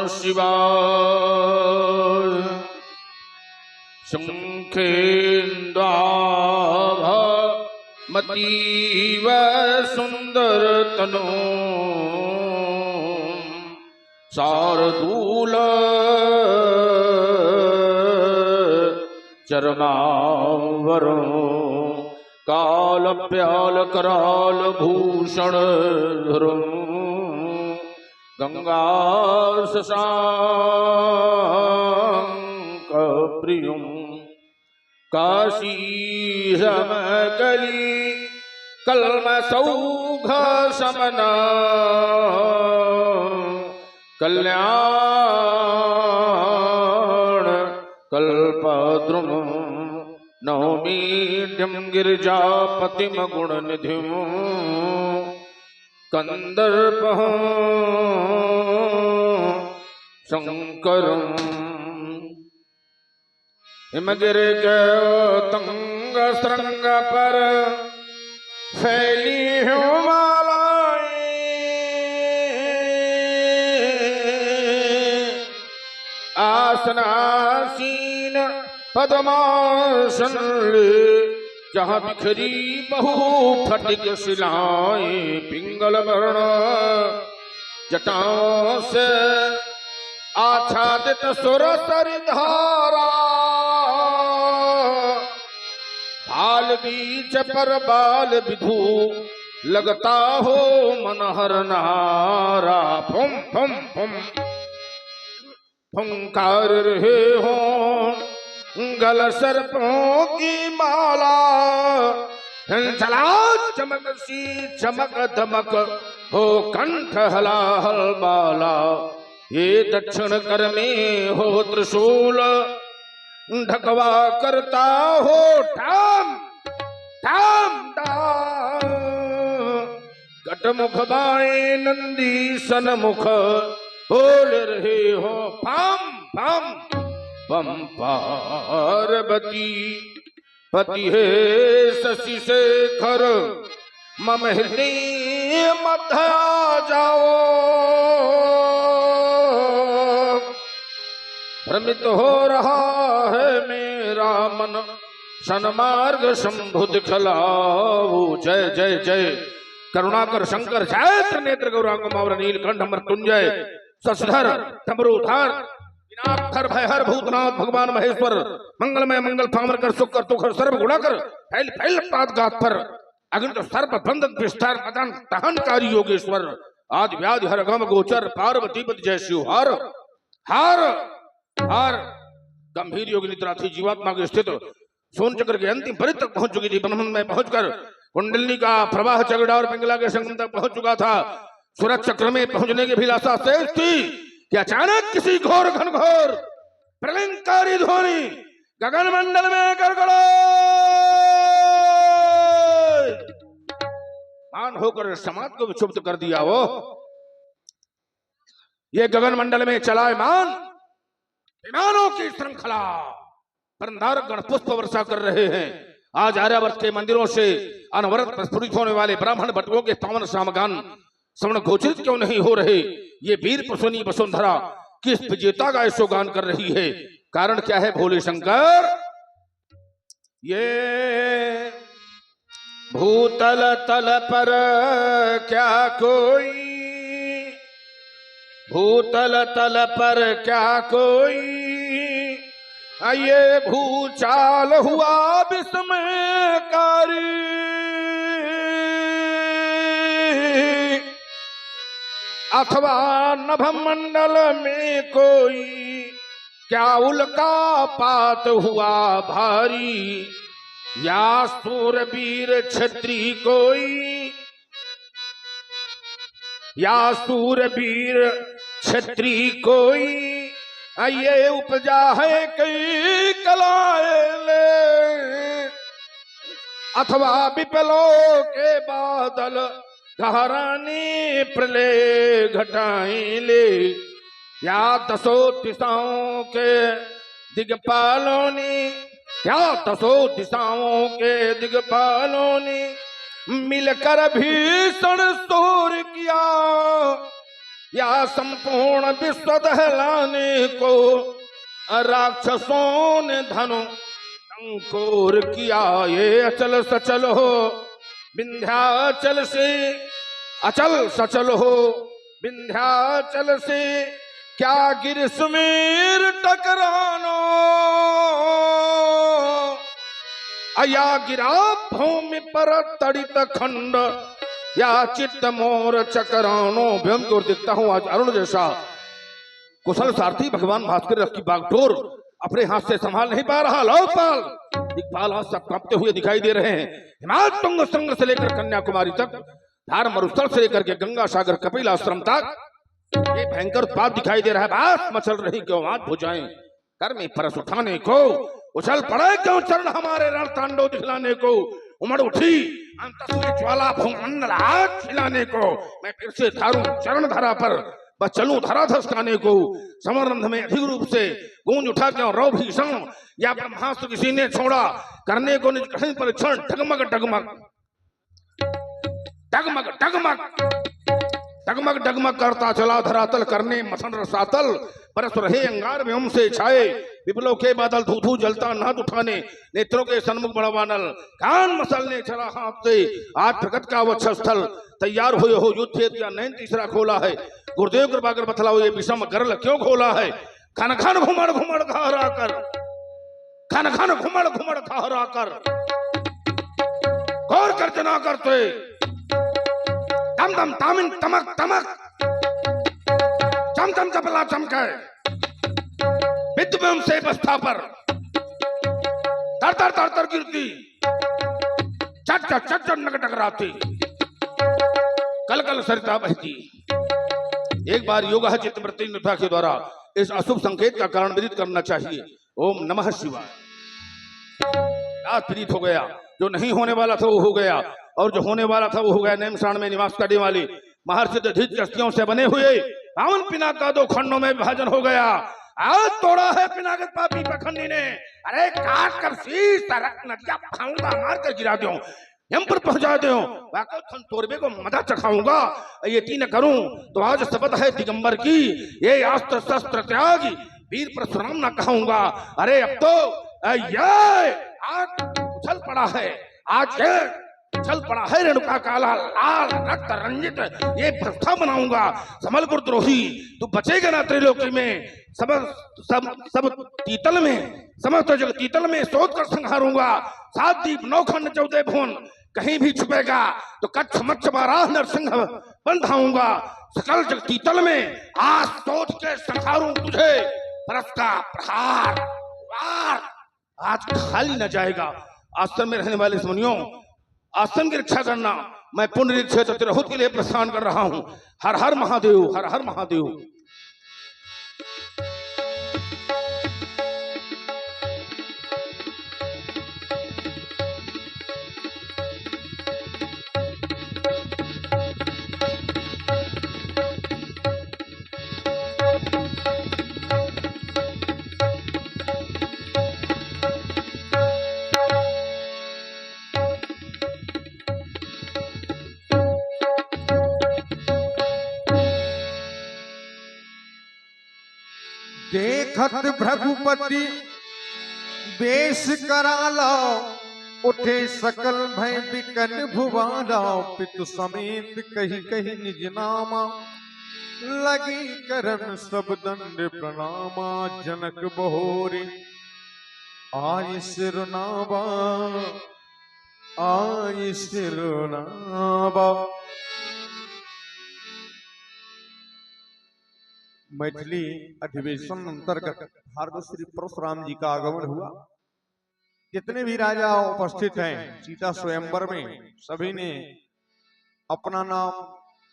शिवाय। शंखेन्द्राभमतीव सुंदर तनो शार्दूल चरणावरो काल प्याल कराल भूषण धरुम गंगा शशांक प्रियम काशी कली कलम सौघ समना कल्याण कल्पद्रुम नौमीड्यम गिरिजापतिम गुण निधिम कंदर्प शंकरम हिमगिर के तंग श्रृंग पर फैली हिमालय आसनासीन पद्मासन जहाँ बिखरी बहु फटिक शिलाएं पिंगल वर्ण जटाओं से आच्छादित सुरसर धारा भाल बीच पर बाल विधु लगता हो मनहर नारा फुम फुम फुम फुंकार रहे हो गल सर्पों की माला चला चमक सी चमक दमक हो कंठ हलाहल बाला ये दक्षिण कर में हो त्रिशूल ढकवा करता हो ठाम ठाम कटमुख बाए नंदी सनमुख बोल रहे हो पम पम पम पार्वती पति है शशि शेखर मम हृदय मध्य आ जाओ भ्रमित हो रहा है मेरा मन सन्मार्ग शंभु दिखलाओ जय जय जय करुणाकर शंकर जय त्रिनेत्र गौरांग मावर नीलकंठ मृत्युंजय शशधर डमरूधर विनाथर भयहर भूतनाथ भगवान महेश्वर मंगलमय मंगल फामर कर सुख कर तुखर सर्व गुणा कर फैल फैल पाद गात पर अग्नि सर्प बंधन विस्तार मदन दहनकारी योगेश्वर आदि व्याधि हर गम गोचर पार्वती पति जय शिव हार हार हार गंभीर योगी निद्रा थी जीवात्मा के स्थित सोन चक्र के अंतिम परित तक पहुंच चुकी थी ब्रह्मन में पहुंचकर कुंडली का प्रवाह चगड़ा और पिंगला के संगम तक पहुंच चुका था सूरज चक्र में पहुंचने की अभिलाषा शेष थी कि अचानक किसी घोर घनघोर प्रलयंकारी ध्वनि गगन मंडल में गड़गड़ो मान होकर समाज को विक्षुब्ध कर दिया। वो ये गगन मंडल में चलायमान विमानों की श्रृंखला परंदारक गण पुष्प वर्षा कर रहे हैं। आज आर्यावर्त के मंदिरों से अनवरत प्रस्फुटित होने वाले ब्राह्मण भटकों के पावन सामगान श्रवण गोचरित क्यों नहीं हो रहे? ये वीर प्रसूनी वसुंधरा किस विजेता का ऐसो गान कर रही है? कारण क्या है भोले शंकर? ये भूतल तल पर क्या कोई भूतल तल पर क्या कोई ये भूचाल हुआ विस्मयकारी अथवा नभमंडल में कोई क्या उल्का पात हुआ भारी या सूरवीर क्षत्रि कोई या सूरवीर क्षत्रि कोई ये उपजा है कई कलाएं अथवा विपलों के बादल घरानी प्रलय घटाएं ले या दसों दिशाओं के दिग्पालों ने क्या दसों दिशाओं के दिग्पालों ने मिलकर भीषण शोर किया या संपूर्ण विश्व दहलाने को राक्षसों ने धनु अंकुर किया। ये अचल सचल हो विंध्याचल से, अचल सचल हो विंध्याचल से, क्या गिर सुमेर टकरानो। अया गिरा भूमि पर तड़ित खंड, या चित्त मोर चकरानो। व्यंग की ओर देखता हूं आज अरुण जैसा कुशल सारथी भगवान भास्कर रथ की बागडोर अपने हाथ से संभाल नहीं पा रहा। लोकपाल दिक्पाल आज सब कांपते हुए दिखाई दे रहे हैं। हिमालय तुंग संग से लेकर कन्याकुमारी तक, धार मरुस्थल से लेकर के गंगा सागर कपिल आश्रम तक ये भयंकर उत्पात दिखाई दे रहा है। बात मचल रही क्यों आज भुजाएं कर में परस उठाने को, उछल पड़े क्यों चरण हमारे रण तांडव दिखलाने को। उमड़ उठी अंतस में ज्वाला भूमंडल आग खिलाने को। मैं फिर से थारूं चरण धरा पर, बस चलूं धरा धसकाने को। समरंध में अधिक रूप से गूंज उठा क्यों रौ भीषण, या ब्रह्मास्त्र किसी ने छोड़ा करने को निज कठिन परीक्षण। डगमग डगमग डगमग डगमग डगमग डगमग करता चला धरातल, करने मसन रसातल। बरस रहे अंगार में से छाए, विपलों के बादल धू धू जलता नाद उठाने। नेत्रों के सन्मुख बड़ा बानल, कान मसलने चला हाथ से। आज प्रकट का वक्षस्थल स्थल, तैयार हुए हो युद्ध हेतु या नैन तीसरा खोला है। गुरुदेव कृपा कर बतलाओ ये विषम गरल क्यों खोला है। खन खन घुमड़ घुमड़ घहरा कर, खन खन घुमड़ घुमड़ घहरा कर, गौर गर्जना करते दम दम तामिन तमक तमक, चम चम चपला चमके विद्युम से बस्ता पर। तर तर तर तर गिरती, चट चट चट चट नक टकराती, कल कल सरिता बहती। एक बार योग चित्तवृत्ति निष्ठा के द्वारा इस अशुभ संकेत का कारण विदित करना चाहिए। ओम नमः शिवाय। आज प्रीत हो गया, जो नहीं होने वाला था वो हो गया, और जो होने वाला था वो हो गया। नेमशान में निवास करने वाली महर्षि दधिच कश्तियों से बने हुए पावन पिनाक का 2 खंडों में विभाजन हो गया। आज तोड़ा है पिनाक पापी पखंडी ने। अरे काट कर शीश तरक नदिया फाऊंगा, मार कर गिरा दूं, यम पर पहुंचा दूं, वाकई तोरबे को मदा चखाऊंगा। ये तीन करूं तो आज शपथ है दिगंबर की, ये अस्त्र शस्त्र त्याग वीर परशुराम ना कहूंगा। अरे अब तो ये आज उछल पड़ा है, आज चल पड़ा है रेणुका काला लाल रक्त रंजित, ये प्रस्ताव बनाऊंगा। समल गुरु द्रोही तू बचेगा ना त्रिलोकी में, सब सब सब तीतल में, समस्त जग तीतल में सोच कर संहारूंगा। 7 दीप 9 खंड 14 भुवन, कहीं भी छुपेगा तो कच्छ मच्छ बाराह नरसिंह बंधाऊंगा। सकल जग तीतल में आज सोच के संहारूं तुझे, परस का प्रहार वार आज खाली न जाएगा। आश्रम में रहने वाले मुनियों, आश्रम की रक्षा करना, मैं पुण्य क्षेत्र तिरहुत के लिए प्रस्थान कर रहा हूं। हर हर महादेव, हर हर महादेव। देखत भृगुपति बेश कराला, उठे सकल भय बिकन भुवाला। पितु समेत कही कही निज नामा, लगी करन सब दंड प्रणामा। जनक बहोरे आय सिरनावा, आय सिरनावा। मैथिली अधिवेशन अंतर्गत भार्गव श्री परशुराम जी का आगमन हुआ। जितने भी राजा उपस्थित हैं सीता स्वयंवर में, सभी ने अपना नाम,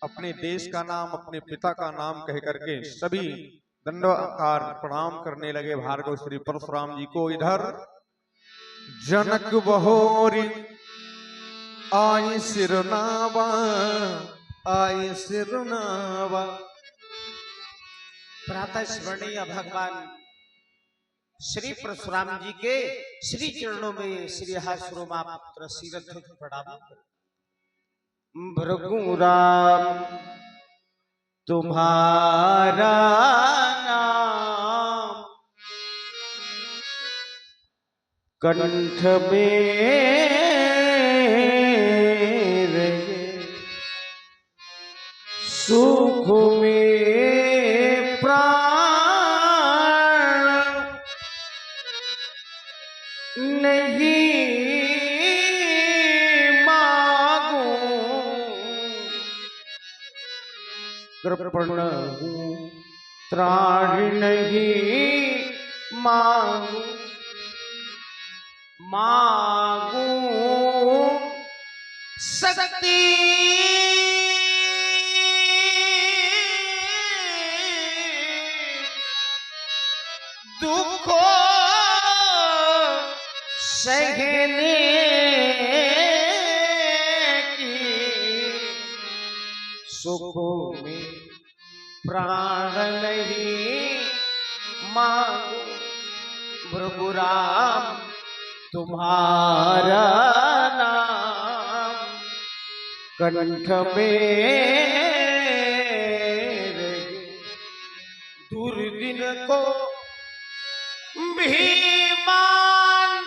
अपने देश का नाम, अपने पिता का नाम कह करके सभी दंडकार प्रणाम करने लगे भार्गव श्री परशुराम जी को। इधर जनक बहोरी आय सिरनावा, आय सिरनावा। प्रातः स्मरणीय भगवान श्री परशुराम जी के श्री चरणों में श्री हासुरमा पुत्र सिरध्वज प्रणाम। भृगुराम तुम्हारा नाम कंठ में रहे, सुख में प्राण नहीं मांगू, कृपण त्राण नहीं मांगू, मांगू शक्ति दुखों सहने की, सुखों में प्राण नहीं मांगू, प्रभु राम तुम्हारा नाम कंठ में रहे, दुर्दिन को भीमान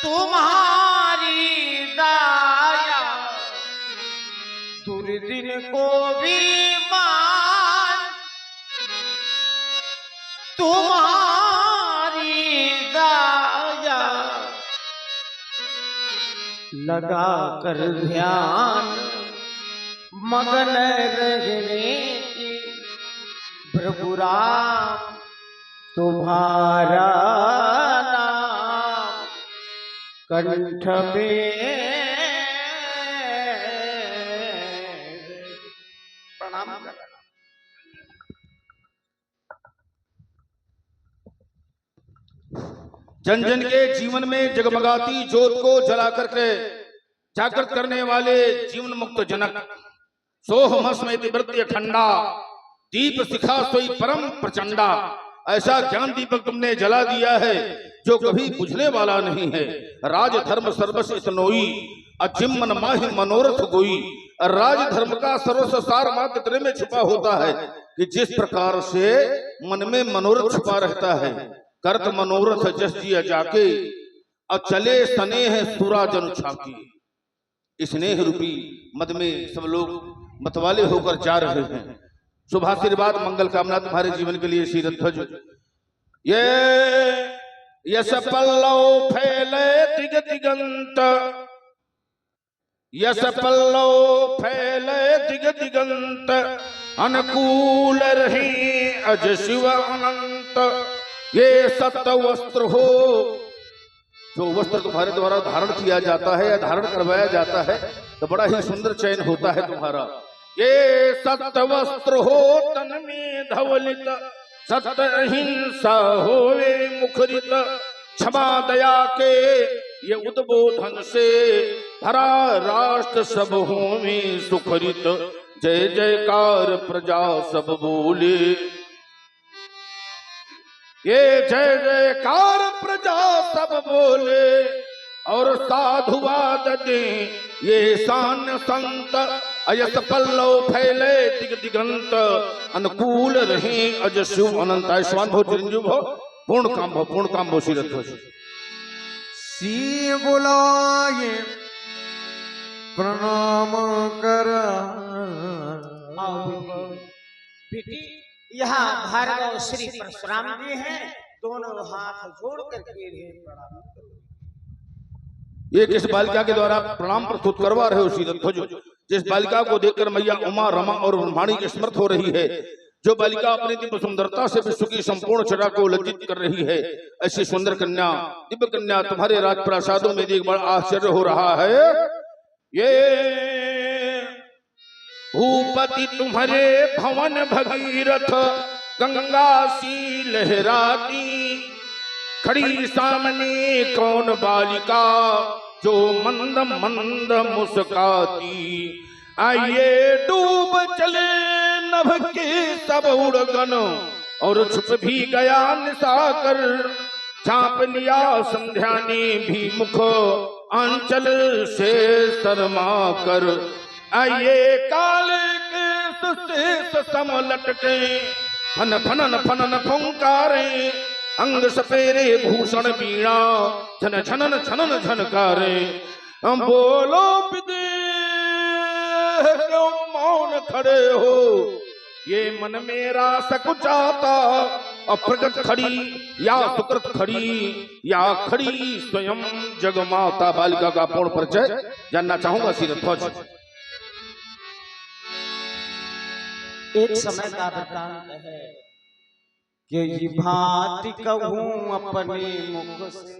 तुम्हारी दया, दुर्दिन को भीमान तुम्हारी दया, लगा कर ध्यान मगन रहने की, प्रभु राम तुम्हारा नाम कंठ में। प्रणाम करना। जन जन के जीवन में जगमगाती ज्योत को जला करके जागृत करने वाले जीवन मुक्त जनक, सोहमस में वृत्य ठंडा, दीप शिखा सोई परम प्रचंडा। ऐसा ज्ञान दीपक तुमने जला दिया है जो कभी बुझने वाला नहीं है। राज धर्म सर्वस इतनोई, अजिम मन माहि मनोरथ गोई। राज धर्म का सर्वस्व सार मात्र तेरे में छुपा होता है कि जिस प्रकार से मन में मनोरथ छुपा रहता है, करत मनोरथ जस जिया जाके, और चले स्नेह सुराजन छाकी। स्नेह रूपी मद में सब लोग मतवाले होकर जा रहे हैं। शुभ आशीर्वाद मंगल कामना तुम्हारे जीवन के लिए शीरत ध्वज। ये यश पल्लव फैले दिग दिगंत, यश पल्लव फैले दिग दिगंत, अनुकूल रही अज शिव अनंत। ये सत्य वस्त्र हो, जो वस्त्र तुम्हारे द्वारा धारण किया जाता है या धारण करवाया जाता है तो बड़ा ही सुंदर चयन होता है तुम्हारा। ये सत्य वस्त्र हो तन में धवलित, सत्य अहिंसा होवे मुखरित। क्षमा दया के ये उद्बोधन से धरा राष्ट्र सब होवे सुखरित। जय जयकार प्रजा सब बोले, ये जय जयकार प्रजा सब बोले। और साधुवाद दे ये शान संत, अयस पल्लव फैले दिग दिगंत। अनुकूल रहे अज शिव अनंत। आयुष्मान भव चिरंजीव भव, पूर्ण काम भव, पूर्ण काम भव। शीरत ध्वज। सी बुलाए प्रणाम कर बेटी, यहाँ भार्गव श्री परशुराम जी हैं, दोनों हाथ जोड़ करके प्रणाम करो। ये किस बालिका के द्वारा प्रणाम प्रस्तुत करवा रहे हो शीरत ध्वज? जिस बालिका को देखकर मैया उमा, रमा और ब्रह्माणी स्मृत हो रही है, जो बालिका अपनी दिव्य सुंदरता से विश्व की संपूर्ण चरा को लज्जित कर रही है, ऐसी सुंदर कन्या, दिव्य कन्या तुम्हारे राजप्रासादों में देख बड़ा आश्चर्य हो रहा है। ये भूपति तुम्हारे भवन भगीरथ, गंगा सी लहराती। खड़ी सामने कौन बालिका, जो मंद मंद मुस्काती। आइए डूब चले नभ के सब उड़गन, और छुप भी गया निशाकर। चाप लिया संध्या ने भी मुख, आंचल से शर्मा कर। आइए काल के शेष सम लटके फन फनन फनन फुंकारे अंग सपेरे भूषण बीणा छन छनन छनन झनकारे बोलो विदेह क्यों मौन खड़े हो ये मन मेरा सकुचाता अप्रगट खड़ी या सुकृत खड़ी या खड़ी स्वयं जगमाता। बालिका का पूर्ण परिचय जानना चाहूंगा श्री ध्वज। एक समय का वृतांत है कि ये भांति कहूं अपने मुख से,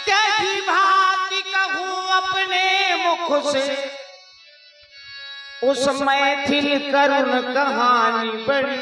क्या ये भांति कहूं अपने मुख से, उस मैथिल करुण कहानी बड़ी